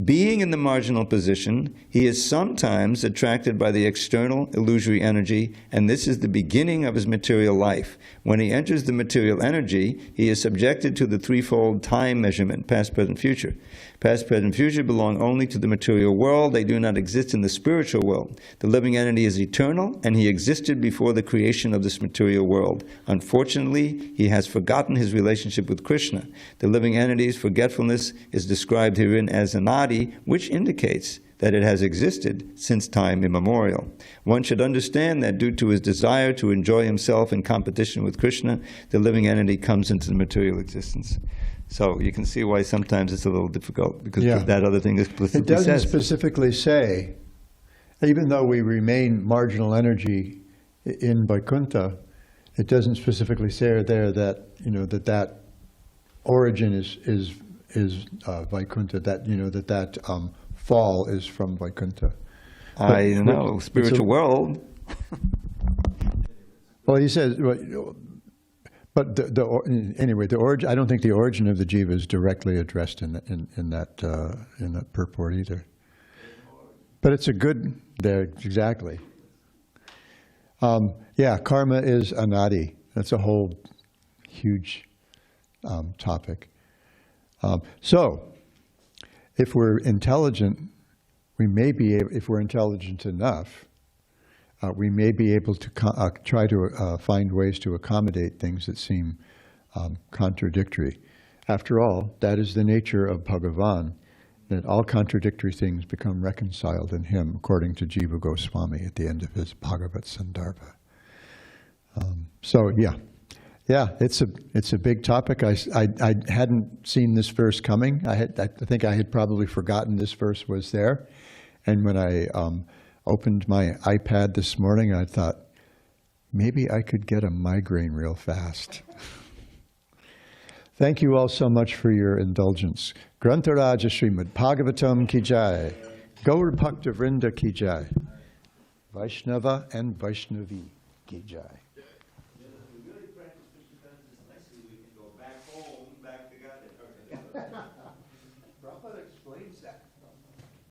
Being in the marginal position, he is sometimes attracted by the external illusory energy, and this is the beginning of his material life. When he enters the material energy, he is subjected to the threefold time measurement, past, present, future. Past, present, future belong only to the material world. They do not exist in the spiritual world. The living entity is eternal, and he existed before the creation of this material world. Unfortunately, he has forgotten his relationship with Krishna. The living entity's forgetfulness is described herein as anadi, which indicates that it has existed since time immemorial. One should understand that due to his desire to enjoy himself in competition with Krishna, the living entity comes into the material existence. So you can see why sometimes it's a little difficult, because that other thing explicitly says. It doesn't specifically say, even though we remain marginal energy in Vaikuntha, it doesn't specifically say there that, that origin is Vaikuntha, that that fall is from Vaikuntha. I know, spiritual world. Well, he says, but anyway, the origin. I don't think the origin of the jiva is directly addressed in that purport either. But it's a good there exactly. Karma is anadi. That's a whole huge topic. So, if we're intelligent, we may be able, if we're intelligent enough, we may be able to try to find ways to accommodate things that seem contradictory. After all, that is the nature of Bhagavan, that all contradictory things become reconciled in him, according to Jiva Goswami at the end of his Bhagavat Sandarbha. It's a big topic. I hadn't seen this verse coming. I think I had probably forgotten this verse was there, and when I opened my iPad this morning, I thought maybe I could get a migraine real fast. Thank you all so much for your indulgence. Grantaraja Srimad Bhagavatam ki jai. Gaur Bhakta Vrinda ki jai. Vaishnava and Vaishnavi ki jai.